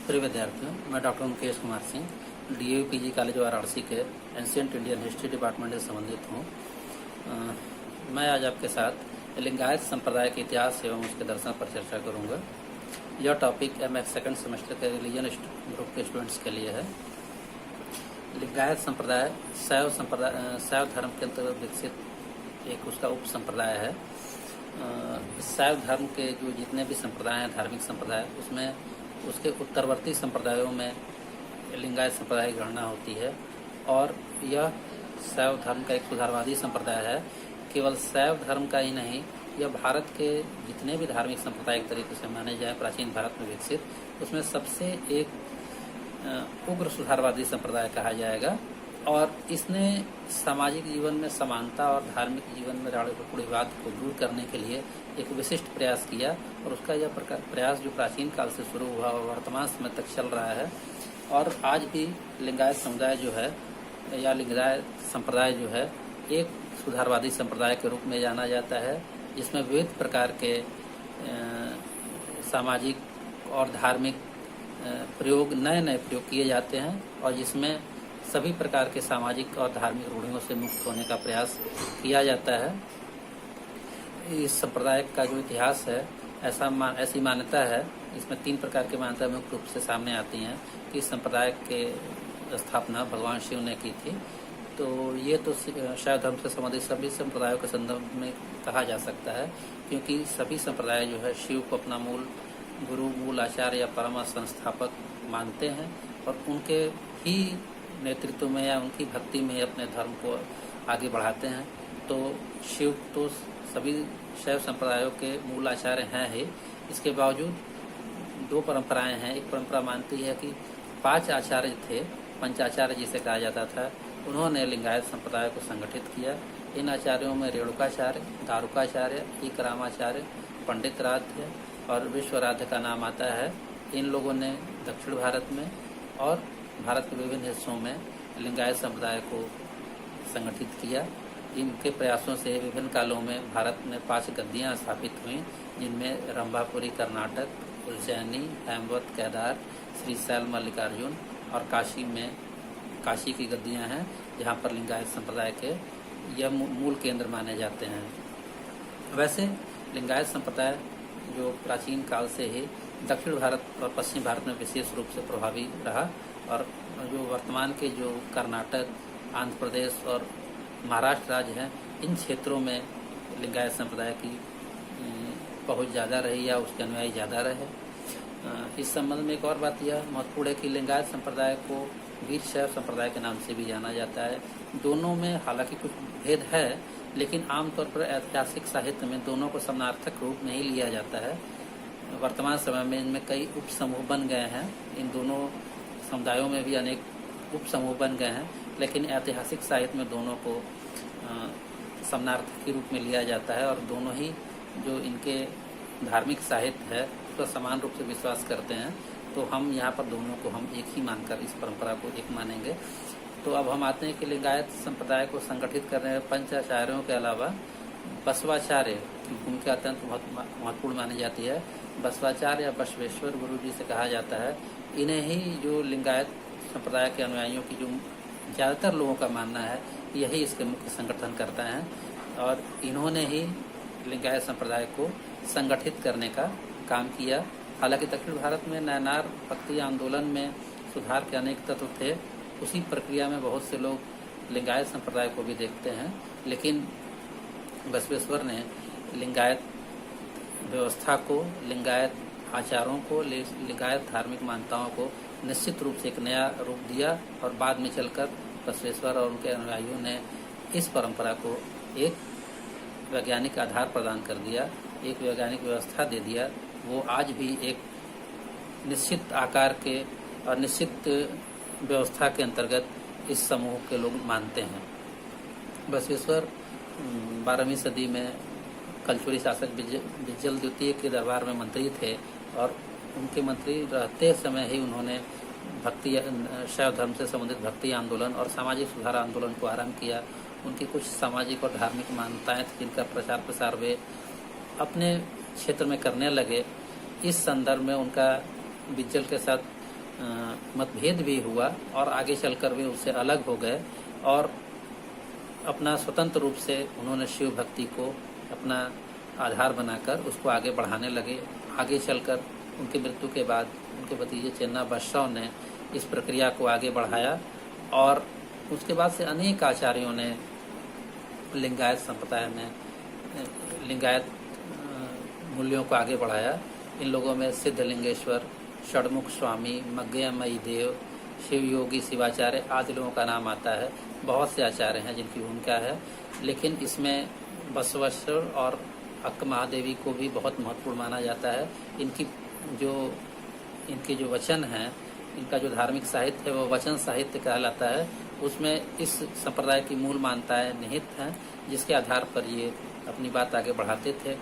प्रिय विद्यार्थियों, मैं doctor Mukesh Kumar Singh DAV PG college Varanasi के एंशिएंट इंडियन हिस्ट्री डिपार्टमेंट से संबंधित हूँ। मैं आज आपके साथ लिंगायत संप्रदाय के इतिहास एवं उसके दर्शन पर चर्चा करूँगा। यह टॉपिक एमए सेकंड सेमेस्टर के रिलीजन ग्रुप के स्टूडेंट्स के लिए है। लिंगायत संप्रदाय शैव धर्म के अंतर्गत विकसित एक उसका उप संप्रदाय है। शैव धर्म के जो जितने भी संप्रदाय हैं, धार्मिक संप्रदाय, उसमें उसके उत्तरवर्ती संप्रदायों में लिंगायत संप्रदाय की गणना होती है और यह शैव धर्म का एक सुधारवादी संप्रदाय है। केवल शैव धर्म का ही नहीं, यह भारत के जितने भी धार्मिक संप्रदाय एक तरीके से माने जाए प्राचीन भारत में विकसित, उसमें सबसे एक उग्र सुधारवादी संप्रदाय कहा जाएगा। और इसने सामाजिक जीवन में समानता और धार्मिक जीवन में रूढ़िवाद को दूर करने के लिए एक विशिष्ट प्रयास किया और उसका यह प्रयास जो प्राचीन काल से शुरू हुआ और वर्तमान समय तक चल रहा है। और आज भी लिंगायत समुदाय जो है या लिंगायत संप्रदाय जो है एक सुधारवादी संप्रदाय के रूप में जाना जाता है, जिसमें विविध प्रकार के सामाजिक और धार्मिक नए प्रयोग किए जाते हैं और जिसमें सभी प्रकार के सामाजिक और धार्मिक रूढ़ियों से मुक्त होने का प्रयास किया जाता है। इस संप्रदाय का जो इतिहास है ऐसी मान्यता है, इसमें 3 प्रकार की मान्यता मुख्य रूप से सामने आती हैं कि इस संप्रदाय के स्थापना भगवान शिव ने की थी। तो ये तो शैव धर्म से संबंधित सभी संप्रदायों के संदर्भ में कहा जा सकता है, क्योंकि सभी संप्रदाय जो है शिव को अपना मूल गुरु, मूल आचार्य या परम संस्थापक मानते हैं और उनके ही नेतृत्व में या उनकी भक्ति में अपने धर्म को आगे बढ़ाते हैं। तो शिव तो सभी शैव संप्रदायों के मूल आचार्य हैं ही। इसके बावजूद 2 परंपराएं हैं। एक परंपरा मानती है कि 5 आचार्य थे, पंचाचार्य जिसे कहा जाता था, उन्होंने लिंगायत संप्रदाय को संगठित किया। इन आचार्यों में रेणुकाचार्य, दारुकाचार्य, इकरामाचार्य, पंडित राध्य और विश्वराध्य का नाम आता है। इन लोगों ने दक्षिण भारत में और भारत के विभिन्न हिस्सों में लिंगायत संप्रदाय को संगठित किया। इनके प्रयासों से विभिन्न कालों में भारत में 5 गद्दियाँ स्थापित हुई, जिनमें रंभापुरी कर्नाटक, उज्जैनी, हेमवत केदार, श्रीशैल मल्लिकार्जुन और काशी की गद्दियाँ हैं, जहाँ पर लिंगायत संप्रदाय के यह मूल केंद्र माने जाते हैं। वैसे लिंगायत संप्रदाय जो प्राचीन काल से ही दक्षिण भारत और पश्चिम भारत में विशेष रूप से प्रभावी रहा और जो वर्तमान के जो कर्नाटक, आंध्र प्रदेश और महाराष्ट्र राज्य हैं, इन क्षेत्रों में लिंगायत संप्रदाय की पहुंच ज़्यादा रही या उसके अनुयायी ज़्यादा रहे। इस संबंध में एक और बात यह महत्वपूर्ण है कि लिंगायत संप्रदाय को वीर शैव संप्रदाय के नाम से भी जाना जाता है। दोनों में हालांकि कुछ भेद है, लेकिन आमतौर पर ऐतिहासिक साहित्य में दोनों को समानार्थक रूप में ही लिया जाता है। वर्तमान समय में इनमें कई उप समूह बन गए हैं। इन दोनों समुदायों में भी अनेक उप समूह बन गए हैं, लेकिन ऐतिहासिक साहित्य में दोनों को समानार्थक के रूप में लिया जाता है और दोनों ही जो इनके धार्मिक साहित्य है उसका समान रूप से विश्वास करते हैं। तो हम यहाँ पर दोनों को हम एक ही मानकर इस परंपरा को एक मानेंगे। तो अब हम आते हैं कि लिंगायत संप्रदाय को संगठित करने में पंचाचार्यों के अलावा बसवाचार्य की भूमिका अत्यंत महत्वपूर्ण मानी जाती है। बसवाचार्य या बसवेश्वर गुरु जी से कहा जाता है। इन्हें ही जो लिंगायत संप्रदाय के अनुयायियों की जो ज़्यादातर लोगों का मानना है, यही इसके मुख्य संगठन करता है और इन्होंने ही लिंगायत संप्रदाय को संगठित करने का काम किया। हालांकि दक्षिण भारत में नयनार भक्ति आंदोलन में सुधार के अनेक तत्व थे। उसी प्रक्रिया में बहुत से लोग लिंगायत संप्रदाय को भी देखते हैं, लेकिन बसवेश्वर ने लिंगायत व्यवस्था को, लिंगायत आचारों को, लिंगायत धार्मिक मान्यताओं को निश्चित रूप से एक नया रूप दिया और बाद में चलकर बसवेश्वर और उनके अनुयायियों ने इस परंपरा को एक वैज्ञानिक आधार प्रदान कर दिया, एक वैज्ञानिक व्यवस्था दे दिया। वो आज भी एक निश्चित आकार के और निश्चित व्यवस्था के अंतर्गत इस समूह के लोग मानते हैं। बसवेश्वर 12वीं सदी में कलचुरी शासक बिज्जल द्वितीय के दरबार में मंत्री थे और उनके मंत्री रहते समय ही उन्होंने शैव धर्म से संबंधित भक्ति आंदोलन और सामाजिक सुधार आंदोलन को आरंभ किया। उनकी कुछ सामाजिक और धार्मिक मान्यताएं थी, जिनका प्रचार प्रसार वे अपने क्षेत्र में करने लगे। इस संदर्भ में उनका बिज्जल के साथ मतभेद भी हुआ और आगे चलकर वे उससे अलग हो गए और अपना स्वतंत्र रूप से उन्होंने शिव भक्ति को अपना आधार बनाकर उसको आगे बढ़ाने लगे। आगे चलकर उनकी मृत्यु के बाद उनके भतीजे चेन्ना बसव ने इस प्रक्रिया को आगे बढ़ाया और उसके बाद से अनेक आचार्यों ने लिंगायत संप्रदाय में लिंगायत मूल्यों को आगे बढ़ाया। इन लोगों में सिद्धलिंगेश्वर, षडमुख स्वामी, मग्गयमयी देव, शिव योगी शिवाचार्य आदि लोगों का नाम आता है। बहुत से आचार्य हैं जिनकी भूमिका है, लेकिन इसमें बसवेश्वर और अक्क महादेवी को भी बहुत महत्वपूर्ण माना जाता है। इनके जो वचन हैं, इनका जो धार्मिक साहित्य है वो वचन साहित्य कहलाता है। उसमें इस संप्रदाय की मूल मान्यताएं निहित हैं, जिसके आधार पर ये अपनी बात आगे बढ़ाते थे।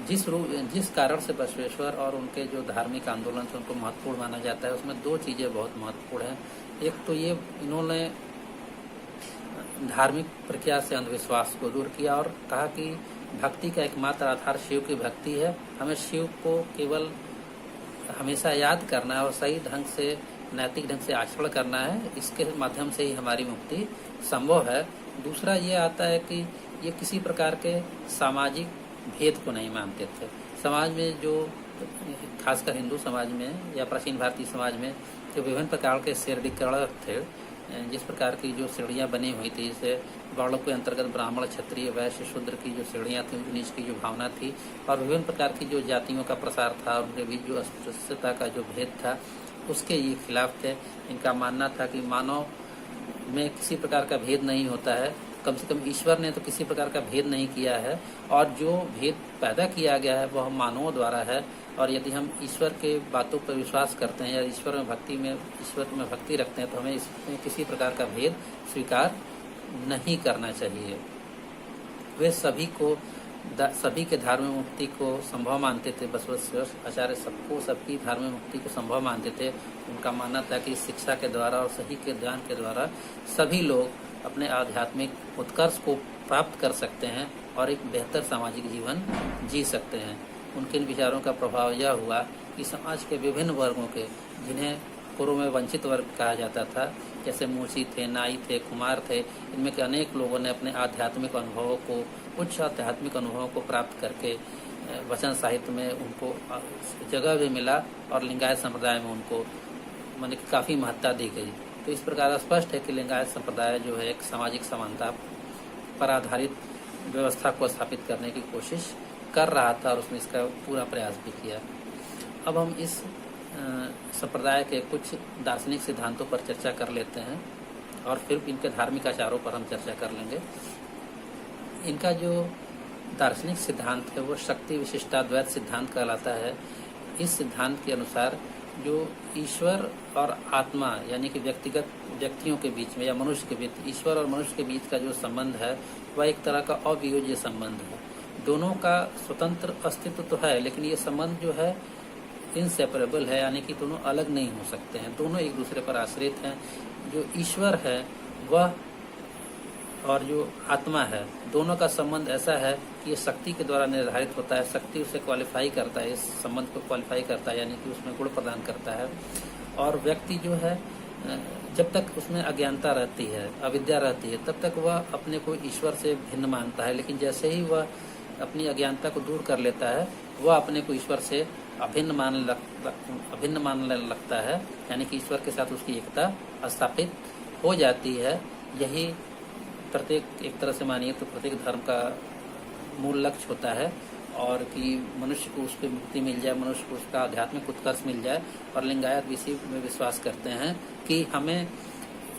जिस कारण से बसवेश्वर और उनके जो धार्मिक आंदोलन से उनको महत्वपूर्ण माना जाता है, उसमें दो चीज़ें बहुत महत्वपूर्ण हैं। एक तो ये इन्होंने धार्मिक प्रक्रिया से अंधविश्वास को दूर किया और कहा कि भक्ति का एकमात्र आधार शिव की भक्ति है। हमें शिव को केवल हमेशा याद करना है और सही ढंग से, नैतिक ढंग से आचरण करना है। इसके माध्यम से ही हमारी मुक्ति संभव है। दूसरा ये आता है कि ये किसी प्रकार के सामाजिक भेद को नहीं मानते थे। समाज में जो, खासकर हिंदू समाज में या प्राचीन भारतीय समाज में जो विभिन्न प्रकार के श्रेणीकरण थे, जिस प्रकार की जो श्रेणियाँ बनी हुई थी, जैसे वर्णों के अंतर्गत ब्राह्मण, क्षत्रिय, वैश्य, शूद्र की जो श्रेणियाँ थी, नीच की जो भावना थी और विभिन्न प्रकार की जो जातियों का प्रसार था, उनके बीच जो अस्पृश्यता का जो भेद था, उसके ये खिलाफ थे। इनका मानना था कि मानव में किसी प्रकार का भेद नहीं होता है, कम से कम ईश्वर ने तो किसी प्रकार का भेद नहीं किया है और जो भेद पैदा किया गया है वह मानवों द्वारा है। और यदि हम ईश्वर के बातों पर विश्वास करते हैं या ईश्वर में भक्ति रखते हैं, तो हमें इसमें किसी प्रकार का भेद स्वीकार नहीं करना चाहिए। वे सभी के धार्मिक मुक्ति को संभव मानते थे। बसवेश्वर आचार्य सबकी धार्मिक मुक्ति को संभव मानते थे। उनका मानना था कि शिक्षा के द्वारा और सही के ज्ञान के द्वारा सभी लोग अपने आध्यात्मिक उत्कर्ष को प्राप्त कर सकते हैं और एक बेहतर सामाजिक जीवन जी सकते हैं। उनके इन विचारों का प्रभाव यह हुआ कि समाज के विभिन्न वर्गों के, जिन्हें पूर्व में वंचित वर्ग कहा जाता था, जैसे मूसी थे, नाई थे, कुमार थे, इनमें के अनेक लोगों ने अपने आध्यात्मिक अनुभवों को, उच्च आध्यात्मिक अनुभवों को प्राप्त करके वचन साहित्य में उनको जगह भी मिला और लिंगायत संप्रदाय में उनको माने काफ़ी महत्ता दी गई। तो इस प्रकार स्पष्ट है कि लिंगायत संप्रदाय जो है एक सामाजिक समानता पर आधारित व्यवस्था को स्थापित करने की कोशिश कर रहा था और उसने इसका पूरा प्रयास भी किया। अब हम इस संप्रदाय के कुछ दार्शनिक सिद्धांतों पर चर्चा कर लेते हैं और फिर इनके धार्मिक आचारों पर हम चर्चा कर लेंगे। इनका जो दार्शनिक सिद्धांत है वो शक्ति विशिष्टाद्वैत सिद्धांत कहलाता है। इस सिद्धांत के अनुसार जो ईश्वर और आत्मा यानी कि व्यक्तियों के बीच में या मनुष्य के बीच, ईश्वर और मनुष्य के बीच का जो संबंध है वह एक तरह का अवियोज्य संबंध है। दोनों का स्वतंत्र अस्तित्व तो है, लेकिन ये संबंध जो है इनसेपरेबल है, यानी कि दोनों अलग नहीं हो सकते हैं, दोनों एक दूसरे पर आश्रित हैं। जो ईश्वर है वह और जो आत्मा है, दोनों का संबंध ऐसा है कि ये शक्ति के द्वारा निर्धारित होता है। शक्ति उसे क्वालिफाई करता है, इस संबंध को क्वालिफाई करता है, यानी कि उसमें गुण प्रदान करता है। और व्यक्ति जो है, जब तक उसमें अज्ञानता रहती है, अविद्या रहती है, तब तक वह अपने को ईश्वर से भिन्न मानता है। लेकिन जैसे ही वह अपनी अज्ञानता को दूर कर लेता है, वह अपने को ईश्वर से अभिन्न मानने लगता है, यानी कि ईश्वर के साथ उसकी एकता स्थापित हो जाती है। यही प्रत्येक, एक तरह से मानिए तो प्रत्येक धर्म का मूल लक्ष्य होता है, और कि मनुष्य को उसकी मुक्ति मिल जाए, मनुष्य को उसका आध्यात्मिक उत्कर्ष मिल जाए। और लिंगायत भी इसी में विश्वास करते हैं कि हमें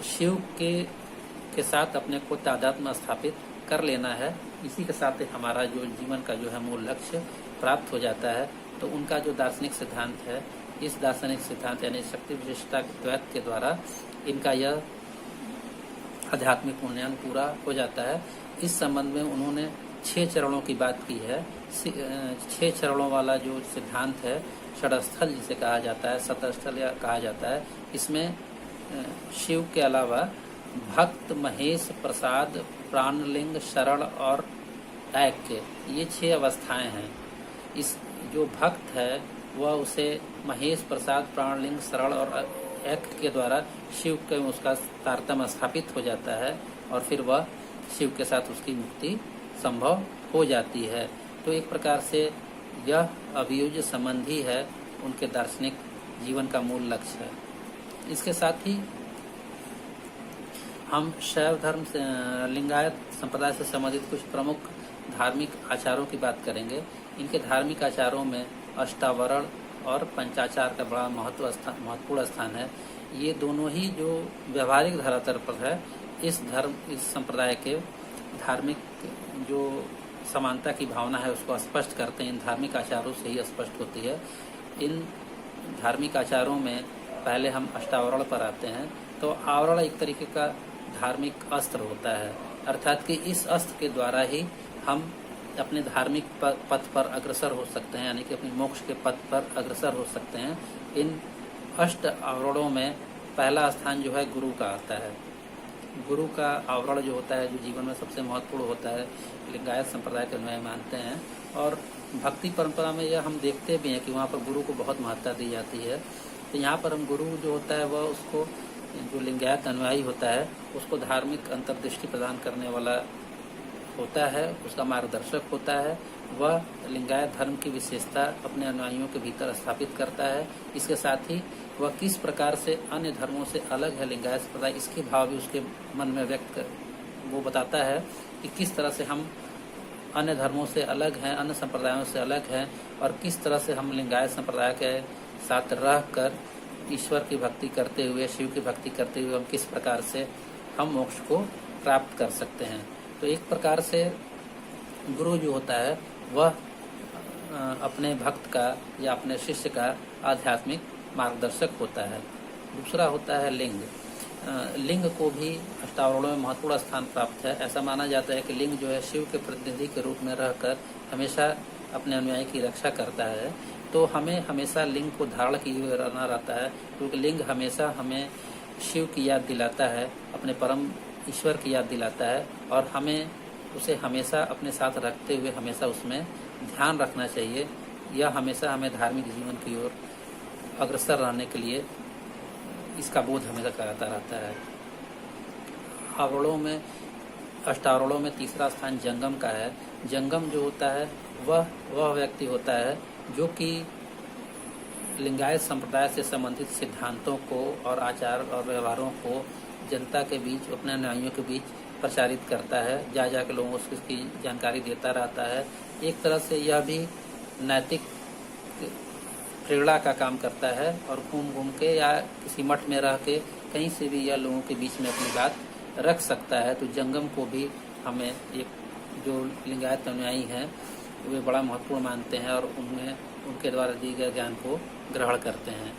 शिव के साथ अपने को तादात्म्य स्थापित कर लेना है। इसी के साथ हमारा जो जीवन का जो है मूल लक्ष्य प्राप्त हो जाता है। तो उनका जो दार्शनिक सिद्धांत है, इस दार्शनिक सिद्धांत यानी शक्ति विशिष्टता द्वैत के द्वारा इनका यह आध्यात्मिक उन्नयन पूरा हो जाता है। इस संबंध में उन्होंने 6 चरणों की बात की है। 6 चरणों वाला जो सिद्धांत है, षडस्थल जिसे कहा जाता है, सतस्थल या कहा जाता है, इसमें शिव के अलावा भक्त, महेश, प्रसाद, प्राणलिंग, शरण और ऐक्य, ये 6 अवस्थाएं हैं। इस जो भक्त है वह उसे महेश प्रसाद प्राणलिंग शरण और एक के द्वारा शिव के उसका तारतम्य स्थापित हो जाता है और फिर वह शिव के साथ उसकी मुक्ति संभव हो जाती है। तो एक प्रकार से यह अभियुज्य संबंध ही है उनके दार्शनिक जीवन का मूल लक्ष्य है। इसके साथ ही हम शैव धर्म से लिंगायत संप्रदाय से संबंधित कुछ प्रमुख धार्मिक आचारों की बात करेंगे। इनके धार्मिक आचारों में अष्टावरण और पंचाचार का बड़ा महत्वपूर्ण स्थान है। ये दोनों ही जो व्यवहारिक धरातल पर है इस संप्रदाय के धार्मिक जो समानता की भावना है उसको स्पष्ट करते हैं। इन धार्मिक आचारों से ही स्पष्ट होती है। इन धार्मिक आचारों में पहले हम अष्टावरण पर आते हैं। तो आवरण एक तरीके का धार्मिक अस्त्र होता है, अर्थात कि इस अस्त्र के द्वारा ही हम अपने धार्मिक पथ पर अग्रसर हो सकते हैं, यानी कि अपने मोक्ष के पथ पर अग्रसर हो सकते हैं। इन अष्ट आवरणों में पहला स्थान जो है गुरु का आता है। गुरु का आवरण जो होता है, जो जीवन में सबसे महत्वपूर्ण होता है, लिंगायत संप्रदाय के अनुयायी मानते हैं। और भक्ति परंपरा में यह हम देखते भी हैं कि वहाँ पर गुरु को बहुत महत्ता दी जाती है। तो यहाँ पर हम गुरु जो होता है वह उसको, जो लिंगायत अनुयायी होता है उसको धार्मिक अंतर्दृष्टि प्रदान करने वाला होता है, उसका मार्गदर्शक होता है। वह लिंगायत धर्म की विशेषता अपने अनुयायियों के भीतर स्थापित करता है। इसके साथ ही वह किस प्रकार से अन्य धर्मों से अलग है लिंगायत संप्रदाय, इसके भाव भी उसके मन में वो बताता है कि किस तरह से हम अन्य धर्मों से अलग हैं, अन्य संप्रदायों से अलग हैं और किस तरह से हम लिंगायत संप्रदाय के साथ रहकर ईश्वर की भक्ति करते हुए, शिव की भक्ति करते हुए हम किस प्रकार से हम मोक्ष को प्राप्त कर सकते हैं। तो एक प्रकार से गुरु जो होता है वह अपने भक्त का या अपने शिष्य का आध्यात्मिक मार्गदर्शक होता है। दूसरा होता है लिंग। लिंग को भी अष्टावरणों में महत्वपूर्ण स्थान प्राप्त है। ऐसा माना जाता है कि लिंग जो है शिव के प्रतिनिधि के रूप में रहकर हमेशा अपने अनुयायी की रक्षा करता है। तो हमें हमेशा लिंग को धारण किए हुए रहना रहता है, क्योंकि लिंग हमेशा हमें शिव की याद दिलाता है, अपने परम ईश्वर की याद दिलाता है और हमें उसे हमेशा अपने साथ रखते हुए हमेशा उसमें ध्यान रखना चाहिए। यह हमेशा हमें धार्मिक जीवन की ओर अग्रसर रहने के लिए इसका बोध हमेशा कराता रहता है। आवरणों में, अष्टावरणों में तीसरा स्थान जंगम का है। जंगम जो होता है वह व्यक्ति होता है जो कि लिंगायत संप्रदाय से संबंधित सिद्धांतों को और आचार और व्यवहारों को जनता के बीच, अपने अनुयायियों के बीच प्रचारित करता है, जा के लोगों को उसकी जानकारी देता रहता है। एक तरह से यह भी नैतिक प्रेरणा का काम करता है और घूम के या किसी मठ में रह के कहीं से भी यह लोगों के बीच में अपनी बात रख सकता है। तो जंगम को भी हमें एक जो लिंगायत अनुयायी हैं वे बड़ा महत्वपूर्ण मानते हैं और उनके द्वारा दिए गए ज्ञान को ग्रहण करते हैं।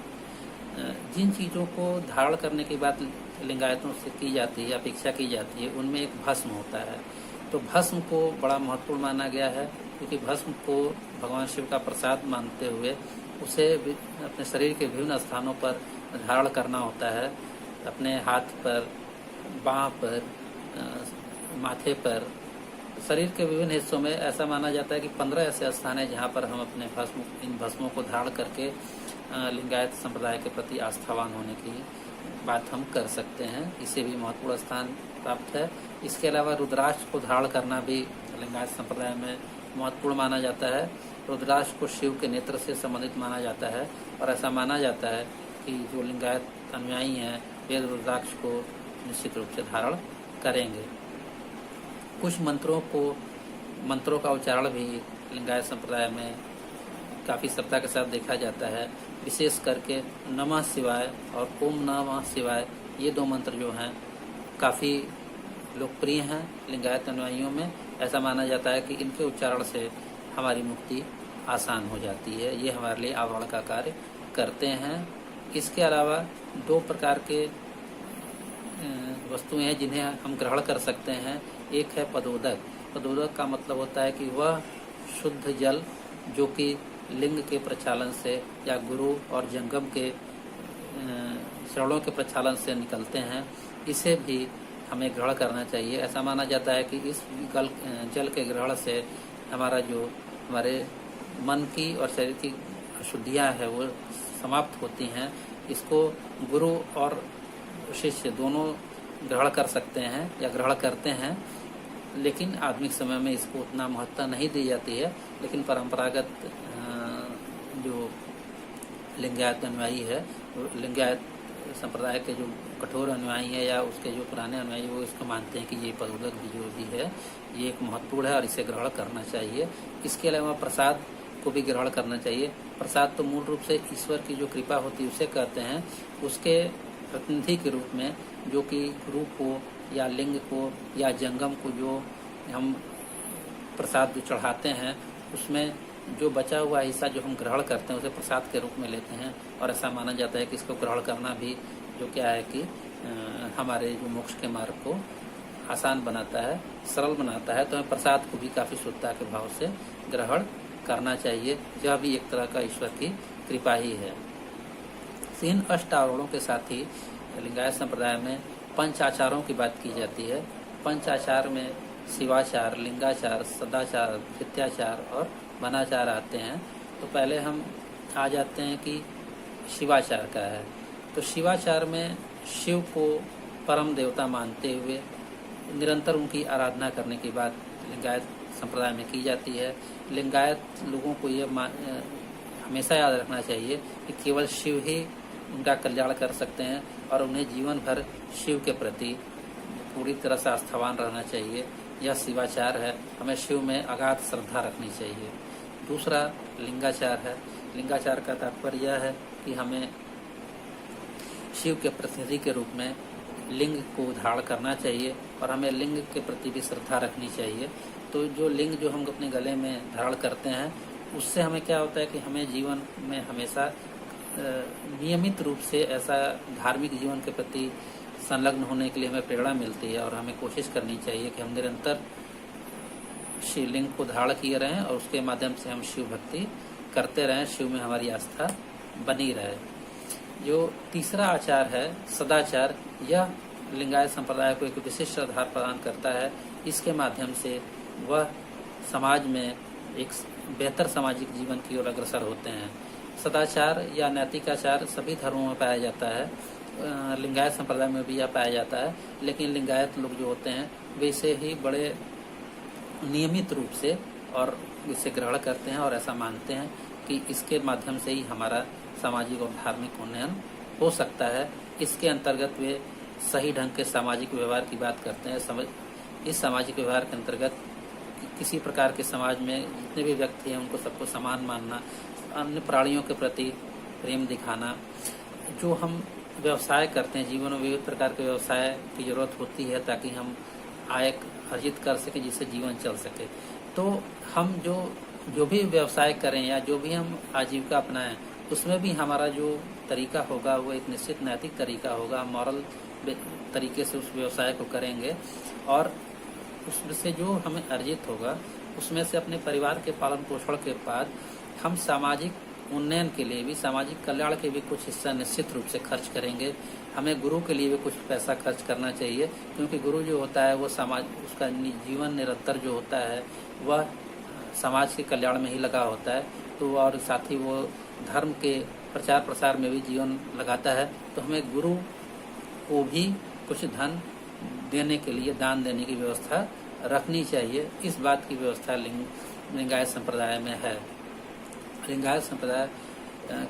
जिन चीज़ों को धारण करने की बात लिंगायतों से की जाती है, अपेक्षा की जाती है, उनमें एक भस्म होता है। तो भस्म को बड़ा महत्वपूर्ण माना गया है, क्योंकि भस्म को भगवान शिव का प्रसाद मानते हुए उसे अपने शरीर के विभिन्न स्थानों पर धारण करना होता है। अपने हाथ पर, बाँह पर, माथे पर, शरीर के विभिन्न हिस्सों में ऐसा माना जाता है कि 15 ऐसे स्थान है जहाँ पर हम अपने इन भस्मों को धारण करके लिंगायत संप्रदाय के प्रति आस्थावान होने की बात हम कर सकते हैं। इसे भी महत्वपूर्ण स्थान प्राप्त है। इसके अलावा रुद्राक्ष को धारण करना भी लिंगायत संप्रदाय में महत्वपूर्ण माना जाता है। रुद्राक्ष को शिव के नेत्र से संबंधित माना जाता है और ऐसा माना जाता है कि जो लिंगायत अनुयायी हैं वे रुद्राक्ष को निश्चित रूप से धारण करेंगे। कुछ मंत्रों का उच्चारण भी लिंगायत संप्रदाय में काफ़ी श्रद्धा के साथ देखा जाता है। विशेष करके नमः शिवाय और ओम नमः शिवाय, ये दो मंत्र जो हैं काफ़ी लोकप्रिय हैं लिंगायत अनुयायियों में। ऐसा माना जाता है कि इनके उच्चारण से हमारी मुक्ति आसान हो जाती है। ये हमारे लिए आवरण का कार्य करते हैं। इसके अलावा 2 प्रकार के वस्तुएं हैं जिन्हें हम ग्रहण कर सकते हैं। एक है पदोदक। पदोदक का मतलब होता है कि वह शुद्ध जल जो कि लिंग के प्रचालन से या गुरु और जंगम के शरणों के प्रचालन से निकलते हैं, इसे भी हमें ग्रहण करना चाहिए। ऐसा माना जाता है कि इस जल के ग्रहण से हमारे मन की और शरीर की अशुद्धियाँ है वो समाप्त होती हैं। इसको गुरु और शिष्य दोनों ग्रहण कर सकते हैं या ग्रहण करते हैं, लेकिन आधुनिक समय में इसको उतना महत्ता नहीं दी जाती है। लेकिन परंपरागत जो लिंगायत अनुयायी है, लिंगायत संप्रदाय के जो कठोर अनुयायी है या उसके जो पुराने अनुयायी, वो इसको मानते हैं कि ये पदोदक भी जो भी है ये एक महत्वपूर्ण है और इसे ग्रहण करना चाहिए। इसके अलावा प्रसाद को भी ग्रहण करना चाहिए। प्रसाद तो मूल रूप से ईश्वर की जो कृपा होती है उसे कहते हैं, उसके प्रतिनिधि के रूप में जो कि गुरु को या लिंग को या जंगम को जो हम प्रसाद जो चढ़ाते हैं, उसमें जो बचा हुआ हिस्सा जो हम ग्रहण करते हैं उसे प्रसाद के रूप में लेते हैं। और ऐसा माना जाता है कि इसको ग्रहण करना भी जो क्या है कि हमारे जो मोक्ष के मार्ग को आसान बनाता है, सरल बनाता है। तो हमें प्रसाद को भी काफ़ी शुद्धता के भाव से ग्रहण करना चाहिए। यह भी एक तरह का ईश्वर की कृपा ही है। इन अष्ट आरोहणों के साथ ही लिंगायत संप्रदाय में पंच आचारों की बात की जाती है। पंच आचार में शिवाचार, लिंगाचार, सदाचार, भृत्याचार और वनाचार आते हैं। तो पहले हम आ जाते हैं कि शिवाचार का है। तो शिवाचार में शिव को परम देवता मानते हुए निरंतर उनकी आराधना करने की बात लिंगायत संप्रदाय में की जाती है। लिंगायत लोगों को ये हमेशा याद रखना चाहिए कि केवल शिव ही उनका कल्याण कर सकते हैं और उन्हें जीवन भर शिव के प्रति पूरी तरह से आस्थावान रहना चाहिए। यह शिवाचार है। हमें शिव में अगाध श्रद्धा रखनी चाहिए। दूसरा लिंगाचार है। लिंगाचार का तात्पर्य यह है कि हमें शिव के प्रतिनिधि के रूप में लिंग को धारण करना चाहिए और हमें लिंग के प्रति भी श्रद्धा रखनी चाहिए। तो जो लिंग जो हम अपने गले में धारण करते हैं, उससे हमें क्या होता है कि हमें जीवन में हमेशा नियमित रूप से ऐसा धार्मिक जीवन के प्रति संलग्न होने के लिए हमें प्रेरणा मिलती है। और हमें कोशिश करनी चाहिए कि हम निरंतर शिवलिंग को धारण किए रहें और उसके माध्यम से हम शिव भक्ति करते रहें, शिव में हमारी आस्था बनी रहे। जो तीसरा आचार है सदाचार, यह लिंगायत संप्रदाय को एक विशिष्ट आधार प्रदान करता है। इसके माध्यम से वह समाज में एक बेहतर सामाजिक जीवन की ओर अग्रसर होते हैं। सदाचार या नैतिकाचार सभी धर्मों में पाया जाता है, लिंगायत संप्रदाय में भी यह पाया जाता है। लेकिन लिंगायत लोग जो होते हैं वे इसे ही बड़े नियमित रूप से और इसे ग्रहण करते हैं और ऐसा मानते हैं कि इसके माध्यम से ही हमारा सामाजिक और धार्मिक उन्नयन हो सकता है। इसके अंतर्गत वे सही ढंग के सामाजिक व्यवहार की बात करते हैं। इस सामाजिक व्यवहार के अंतर्गत किसी प्रकार के समाज में जितने भी व्यक्ति हैं उनको सबको समान मानना, अन्य प्राणियों के प्रति प्रेम दिखाना। जो हम व्यवसाय करते हैं, जीवन में विविध प्रकार के व्यवसाय की जरूरत होती है ताकि हम आय अर्जित कर सकें, जिससे जीवन चल सके। तो हम जो भी व्यवसाय करें या जो भी हम आजीविका अपनाएं, उसमें भी हमारा जो तरीका होगा वो एक निश्चित नैतिक तरीका होगा। मॉरल तरीके से उस व्यवसाय को करेंगे और उसमें से जो हमें अर्जित होगा उसमें से अपने परिवार के पालन पोषण के बाद हम सामाजिक उन्नयन के लिए भी, सामाजिक कल्याण के भी कुछ हिस्सा निश्चित रूप से खर्च करेंगे। हमें गुरु के लिए भी कुछ पैसा खर्च करना चाहिए, क्योंकि गुरु जो होता है वो समाज, उसका जीवन निरंतर जो होता है वह समाज के कल्याण में ही लगा होता है। तो और साथ ही वो धर्म के प्रचार प्रसार में भी जीवन लगाता है। तो हमें गुरु को भी कुछ धन देने के लिए, दान देने की व्यवस्था रखनी चाहिए। इस बात की व्यवस्था लिंगायत संप्रदाय में है। लिंगायत संप्रदाय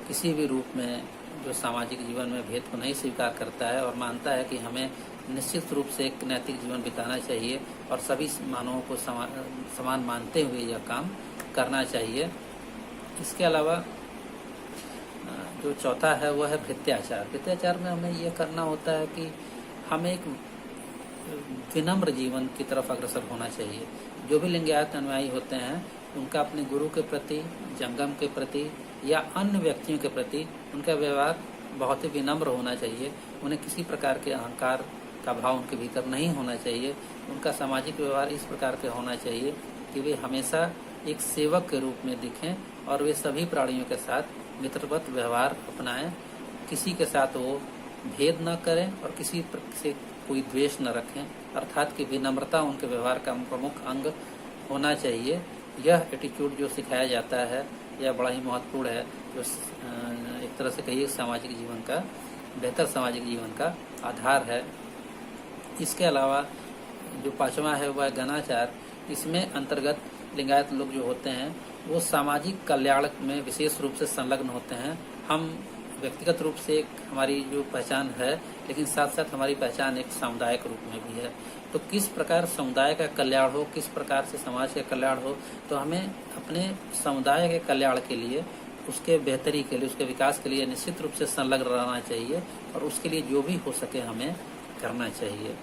किसी भी रूप में जो सामाजिक जीवन में भेद को नहीं स्वीकार करता है और मानता है कि हमें निश्चित रूप से एक नैतिक जीवन बिताना चाहिए और सभी मानवों को समान मानते हुए यह काम करना चाहिए। इसके अलावा जो चौथा है वह है भृत्याचार। भृत्याचार में हमें यह करना होता है कि हमें एक विनम्र जीवन की तरफ अग्रसर होना चाहिए। जो भी लिंगायत अनुयायी होते हैं उनका अपने गुरु के प्रति, जंगम के प्रति या अन्य व्यक्तियों के प्रति उनका व्यवहार बहुत ही विनम्र होना चाहिए। उन्हें किसी प्रकार के अहंकार का भाव उनके भीतर नहीं होना चाहिए। उनका सामाजिक व्यवहार इस प्रकार के होना चाहिए कि वे हमेशा एक सेवक के रूप में दिखें और वे सभी प्राणियों के साथ मित्रवत व्यवहार अपनाएं। किसी के साथ वो भेद न करें और किसी से कोई द्वेष न रखें, अर्थात कि विनम्रता उनके व्यवहार का प्रमुख अंग होना चाहिए। यह एटीट्यूड जो सिखाया जाता है यह बड़ा ही महत्वपूर्ण है। जो एक तरह से कहिए सामाजिक जीवन का, बेहतर सामाजिक जीवन का आधार है। इसके अलावा जो पांचवा है वह गणाचार। इसमें अंतर्गत लिंगायत लोग जो होते हैं वो सामाजिक कल्याण में विशेष रूप से संलग्न होते हैं। हम व्यक्तिगत रूप से हमारी जो पहचान है, लेकिन साथ साथ हमारी पहचान एक सामुदायिक रूप में भी है। तो किस प्रकार समुदाय का कल्याण हो, किस प्रकार से समाज का कल्याण हो, तो हमें अपने समुदाय के कल्याण के लिए, उसके बेहतरी के लिए, उसके विकास के लिए निश्चित रूप से संलग्न रहना चाहिए और उसके लिए जो भी हो सके हमें करना चाहिए।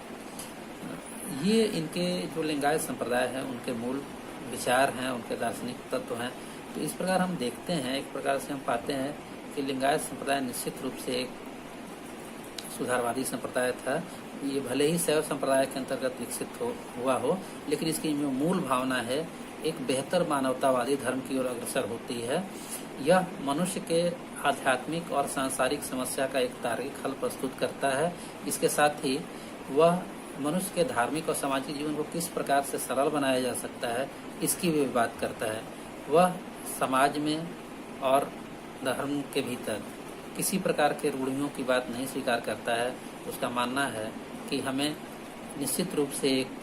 ये इनके जो लिंगायत संप्रदाय है उनके मूल विचार हैं, उनके दार्शनिक तत्व हैं। तो इस प्रकार हम देखते हैं, एक प्रकार से हम पाते हैं कि लिंगायत संप्रदाय निश्चित रूप से एक सुधारवादी संप्रदाय था। ये भले ही शैव संप्रदाय के अंतर्गत विकसित हुआ हो, लेकिन इसकी जो मूल भावना है एक बेहतर मानवतावादी धर्म की ओर अग्रसर होती है। यह मनुष्य के आध्यात्मिक और सांसारिक समस्या का एक तार्किक हल प्रस्तुत करता है। इसके साथ ही वह मनुष्य के धार्मिक और सामाजिक जीवन को किस प्रकार से सरल बनाया जा सकता है इसकी भी बात करता है। वह समाज में और धर्म के भीतर किसी प्रकार के रूढ़ियों की बात नहीं स्वीकार करता है। उसका मानना है कि हमें निश्चित रूप से एक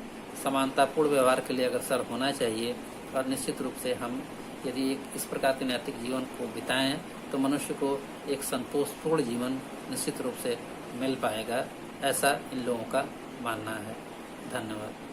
समानतापूर्ण व्यवहार के लिए अग्रसर होना चाहिए और निश्चित रूप से हम यदि एक इस प्रकार के नैतिक जीवन को बिताएं तो मनुष्य को एक संतोषपूर्ण जीवन निश्चित रूप से मिल पाएगा, ऐसा इन लोगों का मानना है। धन्यवाद।